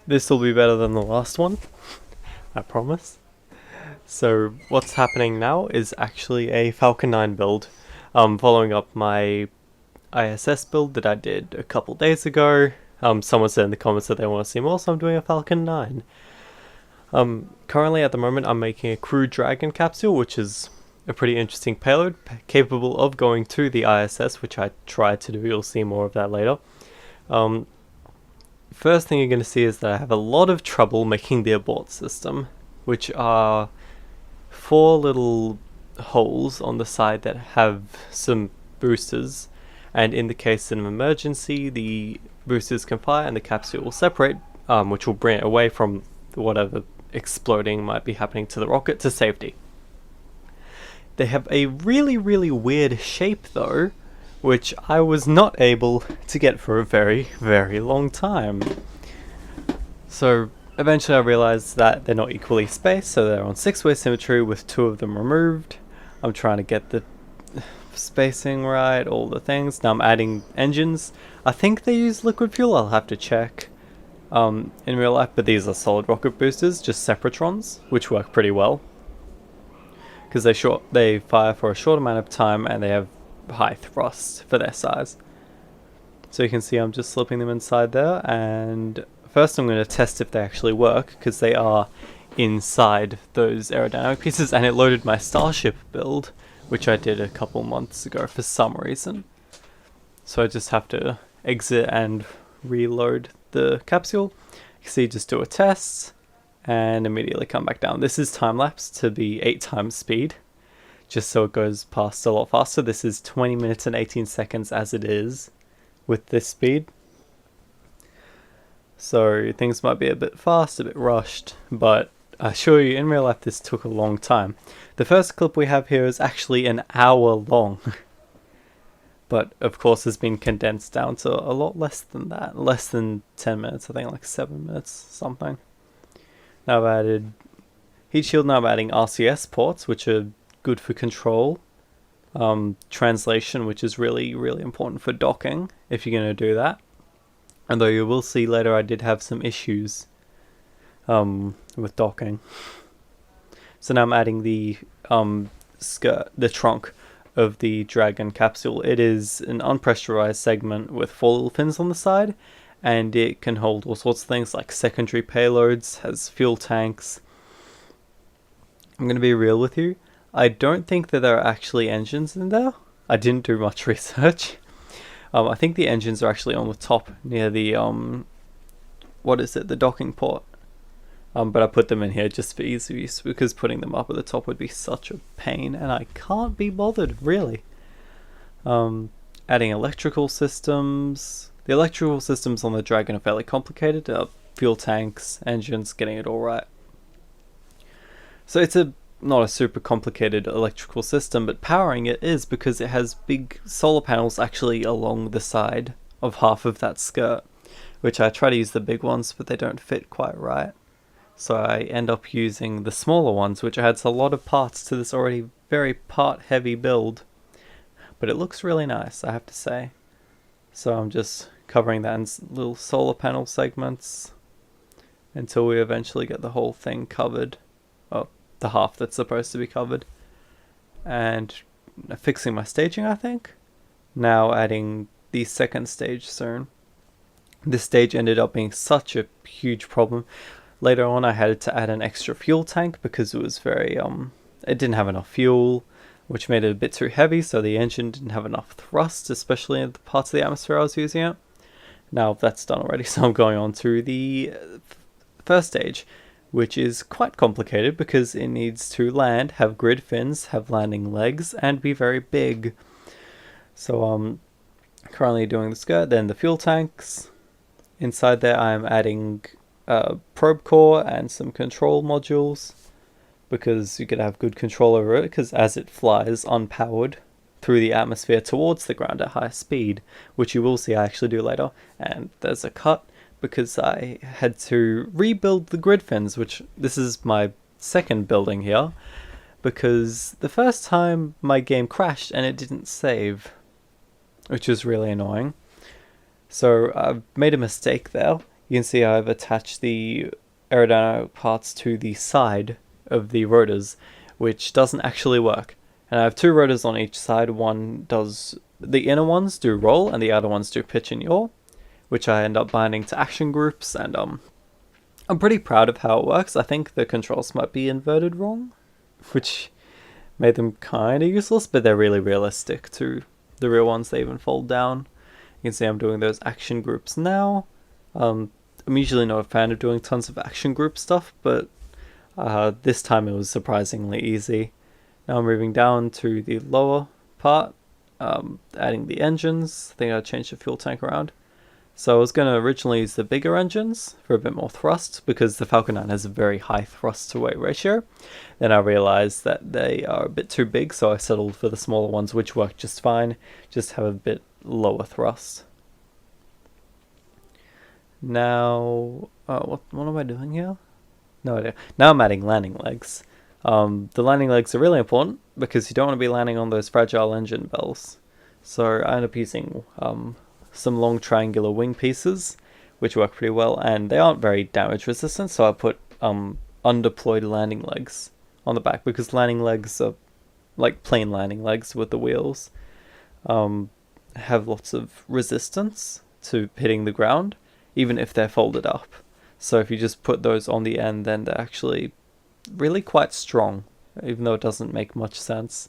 This will be better than the last one, I promise. So what's happening now is actually a Falcon 9 build, following up my ISS build that I did a couple days ago. Someone said in the comments that they want to see more, so I'm doing a Falcon 9. Currently at the moment I'm making a Crew Dragon capsule, which is a pretty interesting payload, capable of going to the ISS, which I tried to do. You'll see more of that later. First thing you're going to see is that I have a lot of trouble making the abort system, which are 4 little holes on the side that have some boosters, and in the case of an emergency the boosters can fire and the capsule will separate, which will bring it away from whatever exploding might be happening to the rocket to safety. They have a really weird shape though, which I was not able to get for a very long time. So eventually I realized that they're not equally spaced, so they're on 6-way symmetry with 2 of them removed. I'm trying to get the spacing right, all the things. Now I'm adding engines. I think they use liquid fuel, I'll have to check in real life, but these are solid rocket boosters, just separatrons, which work pretty well. Because they fire for a short amount of time and they have high thrust for their size. So you can see I'm just slipping them inside there, and first I'm going to test if they actually work, because they are inside those aerodynamic pieces, and it loaded my Starship build, which I did a couple months ago for some reason. So I just have to exit and reload the capsule. You can see just do a test and immediately come back down. This is time-lapse to be 8 times speed, just so it goes past a lot faster. This is 20 minutes and 18 seconds as it is with this speed. So things might be a bit fast, a bit rushed, but I assure you in real life this took a long time. The first clip we have here is actually an hour long. But of course has been condensed down to a lot less than that. Less than 10 minutes, I think like 7 minutes something. Now I've added heat shield, now I'm adding RCS ports, which are good for control. Translation, which is really important for docking, if you're going to do that. And though you will see later I did have some issues with docking. So now I'm adding the trunk of the Dragon capsule. It is an unpressurized segment with 4 little fins on the side, and it can hold all sorts of things like secondary payloads, has fuel tanks. I'm going to be real with you, I don't think that there are actually engines in there. I didn't do much research. I think the engines are actually on the top near the the docking port. But I put them in here just for ease of use, because putting them up at the top would be such a pain, and I can't be bothered, really. Adding electrical systems. The electrical systems on the Dragon are fairly complicated. Fuel tanks, engines, getting it all right. So it's not a super complicated electrical system, but powering it is, because it has big solar panels actually along the side of half of that skirt, which I try to use the big ones, but they don't fit quite right. So I end up using the smaller ones, which adds a lot of parts to this already very part-heavy build. But it looks really nice, I have to say. So I'm just covering that in little solar panel segments until we eventually get the whole thing covered. Oh, the half that's supposed to be covered. And fixing my staging, I think. Now adding the second stage soon. This stage ended up being such a huge problem. Later on I had to add an extra fuel tank because it was very, it didn't have enough fuel, which made it a bit too heavy, so the engine didn't have enough thrust, especially in the parts of the atmosphere I was using it. Now that's done already, so I'm going on to the first stage, which is quite complicated because it needs to land, have grid fins, have landing legs, and be very big. So I'm currently doing the skirt, then the fuel tanks. Inside there I'm adding probe core and some control modules, because you could have good control over it, because as it flies unpowered through the atmosphere towards the ground at high speed, which you will see I actually do later, and there's a cut because I had to rebuild the grid fins, which this is my second building here, because the first time my game crashed and it didn't save, which was really annoying. So I've made a mistake there. you can see I've attached the aerodynamic parts to the side of the rotors, which doesn't actually work. And I have two rotors on each side. One does, the inner ones do roll and the outer ones do pitch and yaw, which I end up binding to action groups, and I'm pretty proud of how it works. I think the controls might be inverted wrong, which made them kind of useless, but they're really realistic to the real ones. They even fold down. You can see I'm doing those action groups now. I'm usually not a fan of doing tons of action group stuff, but this time it was surprisingly easy. Now I'm moving down to the lower part, adding the engines. I think I changed the fuel tank around. So I was going to originally use the bigger engines for a bit more thrust, because the Falcon 9 has a very high thrust to weight ratio. Then I realized that they are a bit too big, so I settled for the smaller ones, which work just fine, just have a bit lower thrust. Now, what am I doing here? No idea. Now I'm adding landing legs. The landing legs are really important because you don't want to be landing on those fragile engine bells. So I end up using some long triangular wing pieces, which work pretty well, and they aren't very damage resistant, so I put undeployed landing legs on the back, because landing legs are like plain landing legs with the wheels, have lots of resistance to hitting the ground, even if they're folded up. So if you just put those on the end, then they're actually really quite strong, even though it doesn't make much sense.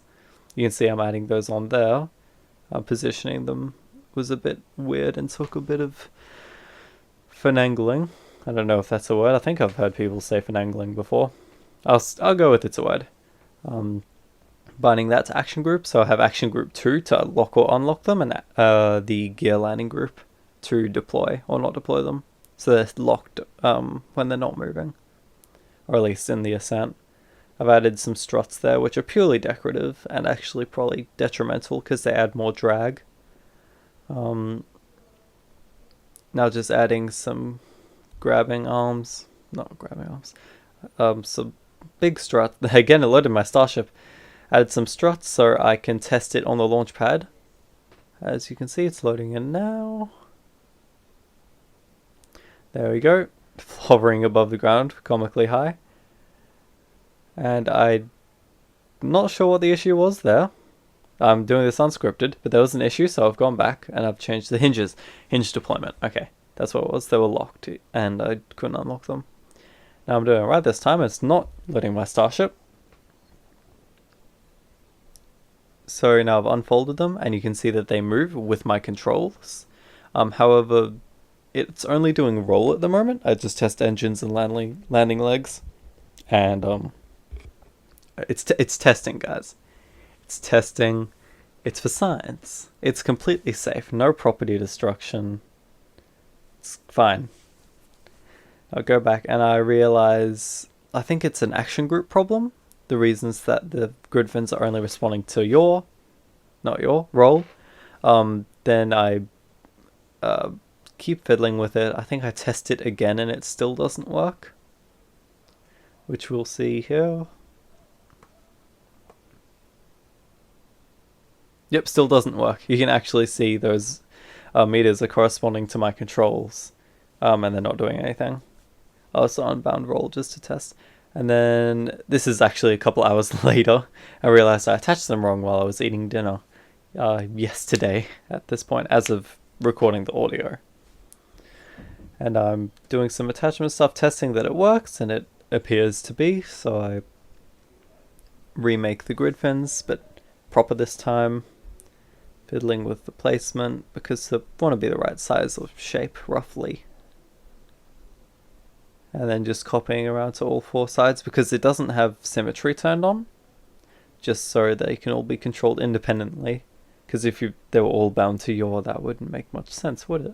You can see I'm adding those on there. Positioning them was a bit weird and took a bit of finagling. I don't know if that's a word. I think I've heard people say finagling before. I'll go with it's a word. Binding that to action group, so I have action group 2 to lock or unlock them, and the gear landing group to deploy or not deploy them. So they're locked when they're not moving, or at least in the ascent. I've added some struts there, which are purely decorative and actually probably detrimental because they add more drag. Now just adding some grabbing arms, some big struts. Again, it loaded my starship. Added some struts so I can test it on the launch pad. As you can see, it's loading in now. There we go, hovering above the ground, comically high. And I'm not sure what the issue was there. I'm doing this unscripted, but there was an issue, so I've gone back and I've changed the hinges. Hinge deployment. Okay, that's what it was. They were locked and I couldn't unlock them. Now I'm doing it right this time. It's not loading my starship. So now I've unfolded them and you can see that they move with my controls. However, it's only doing roll at the moment. I just test engines and landing legs. And it's testing, guys. It's testing. It's for science. It's completely safe. No property destruction. It's fine. I'll go back and I realize I think it's an action group problem. The reasons that the grid fins are only responding to not your roll. Then I keep fiddling with it. I think I test it again and it still doesn't work, which we'll see here. Yep, still doesn't work. You can actually see those meters are corresponding to my controls, and they're not doing anything. Also unbound roll just to test. And then this is actually a couple hours later. I realized I attached them wrong while I was eating dinner yesterday at this point, as of recording the audio. And I'm doing some attachment stuff, testing that it works, and it appears to be. So I remake the grid fins, but proper this time. Fiddling with the placement because they want to be the right size or shape roughly. And then just copying around to all four sides because it doesn't have symmetry turned on. Just so they can all be controlled independently. Because if they were all bound to yaw, that wouldn't make much sense, would it?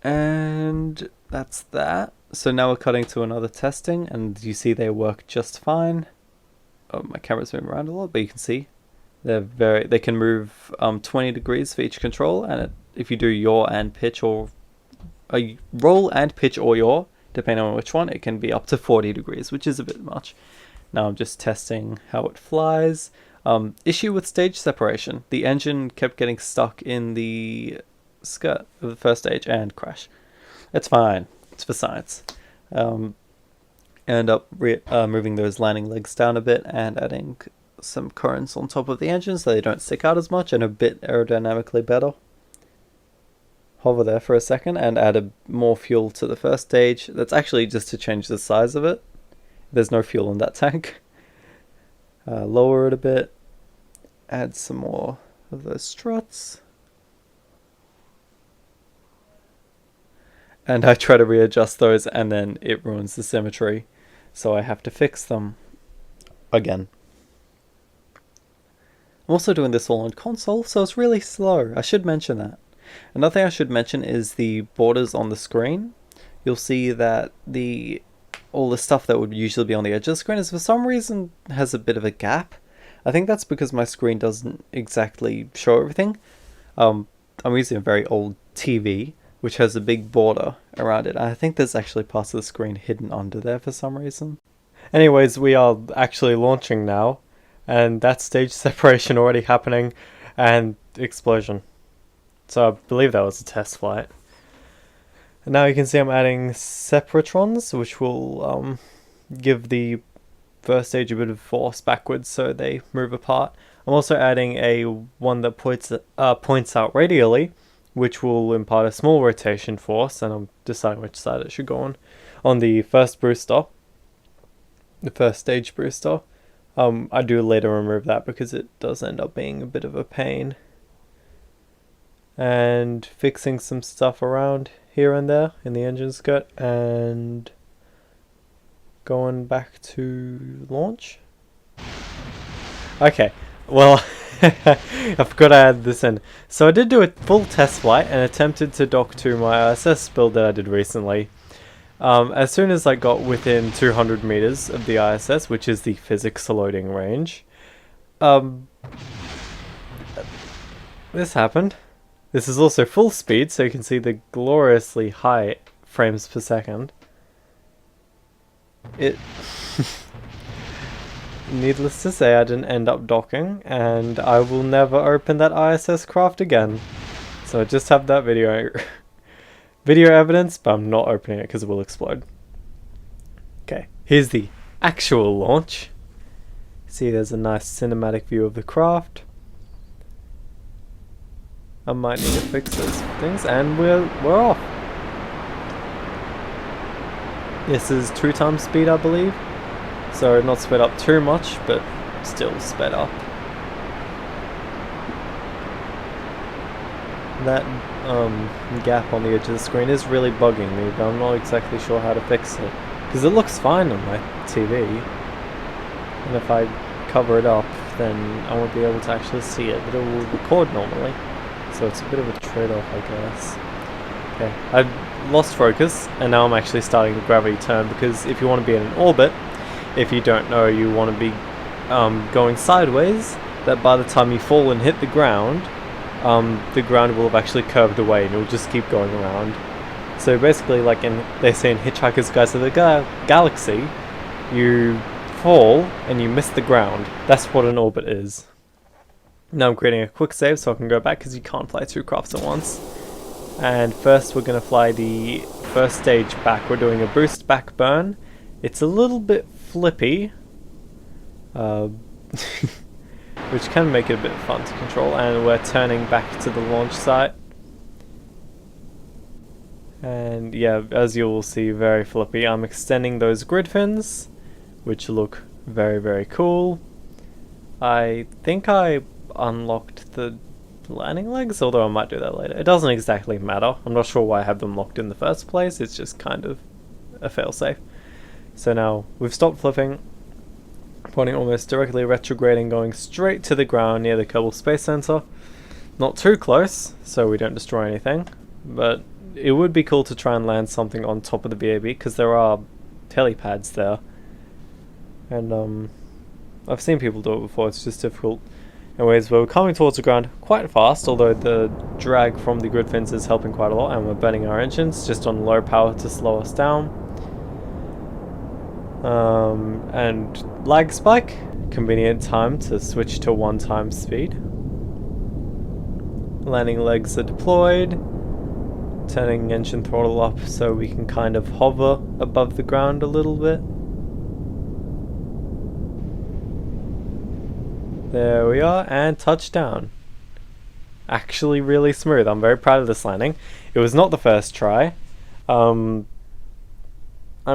And that's that. So now we're cutting to another testing, and you see they work just fine. Oh, my camera's moving around a lot, but you can see they can move 20 degrees for each control, and if you do yaw and pitch or roll and pitch or yaw, depending on which one, it can be up to 40 degrees, which is a bit much. Now I'm just testing how it flies. Issue with stage separation. The engine kept getting stuck in the skirt of the first stage and crash. It's fine. It's for science. End up moving those landing legs down a bit and adding some cones on top of the engine so they don't stick out as much and a bit aerodynamically better. Hover there for a second and add more fuel to the first stage. That's actually just to change the size of it. There's no fuel in that tank. Lower it a bit. Add some more of those struts. And I try to readjust those and then it ruins the symmetry. So I have to fix them again. I'm also doing this all on console, so it's really slow. I should mention that. Another thing I should mention is the borders on the screen. You'll see that all the stuff that would usually be on the edge of the screen is for some reason has a bit of a gap. I think that's because my screen doesn't exactly show everything. I'm using a very old TV, which has a big border around it. I think there's actually parts of the screen hidden under there for some reason. Anyways, we are actually launching now, and that stage separation already happening, and explosion. So I believe that was a test flight. And now you can see I'm adding separatrons, which will give the first stage a bit of force backwards so they move apart. I'm also adding one that points out radially, which will impart a small rotation force, and I'm deciding which side it should go on the first booster, the first stage booster. I do later remove that because it does end up being a bit of a pain. And fixing some stuff around here and there in the engine skirt, and going back to launch. Okay, well, I forgot to add this in. So I did do a full test flight and attempted to dock to my ISS build that I did recently. As soon as I got within 200 meters of the ISS, which is the physics loading range, this happened. This is also full speed, so you can see the gloriously high frames per second. Needless to say, I didn't end up docking, and I will never open that ISS craft again. So I just have that video evidence, but I'm not opening it because it will explode. Okay, here's the actual launch. See, there's a nice cinematic view of the craft. I might need to fix those things, and we're off. This is 2 times speed, I believe. So not sped up too much, but still sped up. That gap on the edge of the screen is really bugging me, but I'm not exactly sure how to fix it. Because it looks fine on my TV. And if I cover it up, then I won't be able to actually see it, but it will record normally. So it's a bit of a trade-off, I guess. Okay, I've lost focus, and now I'm actually starting the gravity turn, because if you want to be in an orbit, if you don't know, you want to be going sideways, that by the time you fall and hit the ground will have actually curved away, and it will just keep going around. So basically, like they say in Hitchhiker's Guide to the Galaxy, you fall and you miss the ground. That's what an orbit is. Now I'm creating a quick save so I can go back, because you can't fly 2 crafts at once. And first we're going to fly the first stage back. We're doing a boost back burn. It's a little bit flippy, which can make it a bit fun to control. And we're turning back to the launch site. And yeah, as you'll see, very flippy. I'm extending those grid fins, which look very, very cool. I think I unlocked the landing legs, although I might do that later. It doesn't exactly matter. I'm not sure why I have them locked in the first place. It's just kind of a failsafe. So now we've stopped flipping, pointing almost directly retrograding, going straight to the ground near the Kerbal Space Center. Not too close, so we don't destroy anything, but it would be cool to try and land something on top of the BAB, because there are helipads there. And I've seen people do it before, it's just difficult. Anyways, we're coming towards the ground quite fast, although the drag from the grid fins is helping quite a lot, and we're burning our engines just on low power to slow us down. And lag spike, convenient time to switch to 1 times speed. Landing legs are deployed, turning engine throttle up so we can kind of hover above the ground a little bit. There we are, and touchdown. Actually really smooth. I'm very proud of this landing. It was not the first try. I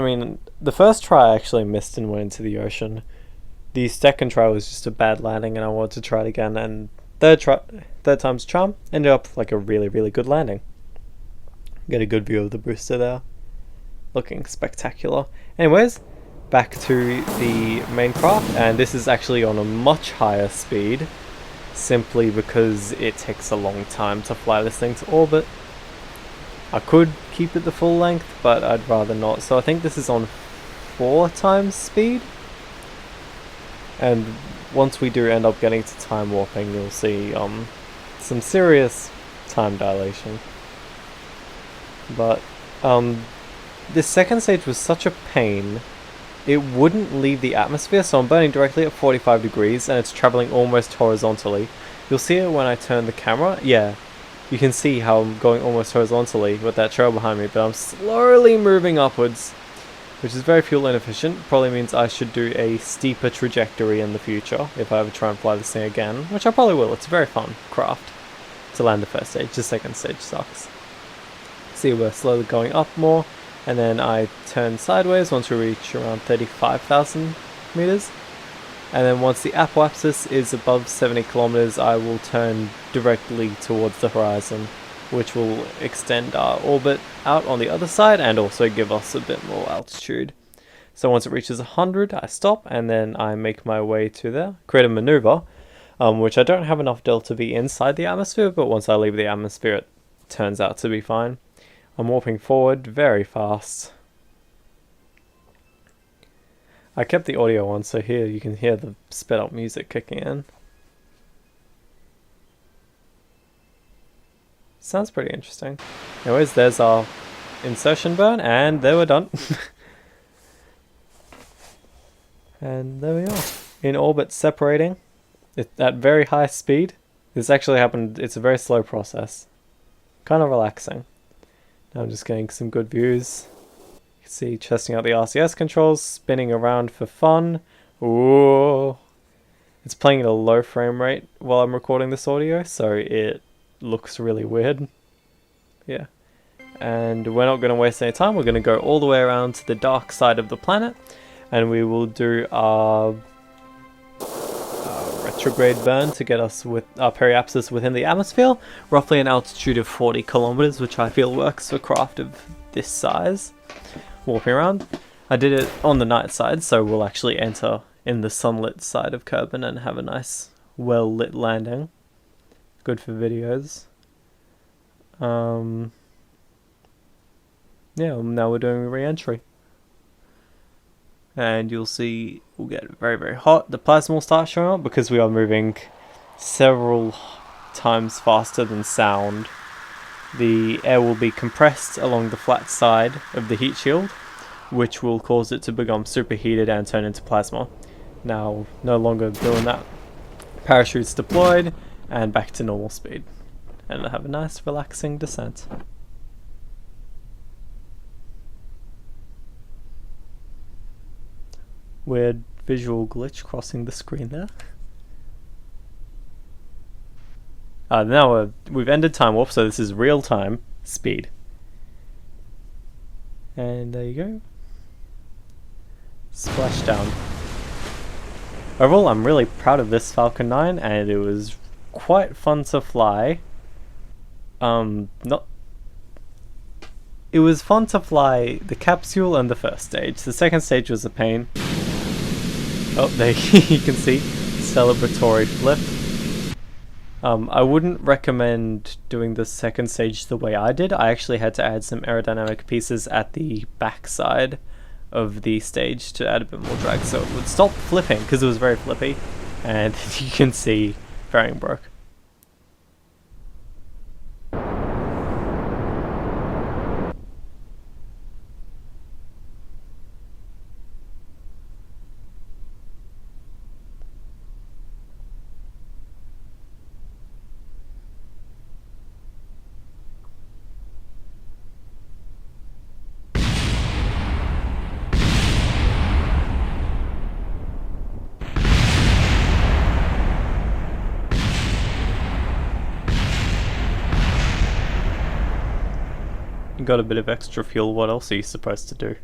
mean, the first try I actually missed and went into the ocean. The second try was just a bad landing and I wanted to try it again, and third time's charm, ended up like a really, really good landing. Get a good view of the booster there. Looking spectacular. Anyways, back to the main craft, and this is actually on a much higher speed, simply because it takes a long time to fly this thing to orbit. I could keep it the full length, but I'd rather not, so I think this is on 4 times speed. And once we do end up getting to time warping, you'll see some serious time dilation. But this second stage was such a pain. It wouldn't leave the atmosphere, so I'm burning directly at 45 degrees and it's traveling almost horizontally. You'll see it when I turn the camera. Yeah, you can see how I'm going almost horizontally with that trail behind me, but I'm slowly moving upwards, which is very fuel inefficient. Probably means I should do a steeper trajectory in the future if I ever try and fly this thing again, which I probably will. It's a very fun craft to land the first stage. The second stage sucks. See, we're slowly going up more, and then I turn sideways once we reach around 35,000 meters. And then once the apoapsis is above 70 kilometers, I will turn directly towards the horizon, which will extend our orbit out on the other side and also give us a bit more altitude. So once it reaches 100, I stop, and then I make my way to there, create a maneuver, which I don't have enough delta V inside the atmosphere, but once I leave the atmosphere it turns out to be fine. I'm warping forward very fast. I kept the audio on, so here you can hear the sped up music kicking in. Sounds pretty interesting. Anyways, there's our insertion burn, and there we're done. And there we are. In orbit, separating at very high speed. This actually happened, it's a very slow process. Kind of relaxing. Now I'm just getting some good views. You can see testing out the RCS controls, spinning around for fun. Ooh. It's playing at a low frame rate while I'm recording this audio, so it looks really weird. Yeah. And we're not going to waste any time. We're going to go all the way around to the dark side of the planet, and we will do our retrograde burn to get us with our periapsis within the atmosphere, roughly an altitude of 40 kilometers, which I feel works for craft of this size. Warping around. I did it on the night side, so we'll actually enter in the sunlit side of Kerbin and have a nice, well-lit landing. Good for videos. Yeah, now we're doing re-entry. And you'll see we'll get very, very hot. The plasma will start showing up because we are moving several times faster than sound. The air will be compressed along the flat side of the heat shield, which will cause it to become superheated and turn into plasma. Now, no longer doing that. Parachutes deployed, and back to normal speed. And have a nice, relaxing descent. Weird visual glitch crossing the screen there. Now we've ended time warp, so this is real time speed. And there you go. Splashdown. Overall, I'm really proud of this Falcon 9, and it was quite fun to fly. It was fun to fly the capsule and the first stage. The second stage was a pain. Oh, there you can see celebratory flip. I wouldn't recommend doing the second stage the way I did. I actually had to add some aerodynamic pieces at the back side of the stage to add a bit more drag, so it would stop flipping because it was very flippy, and you can see fairing broke. You got a bit of extra fuel, what else are you supposed to do?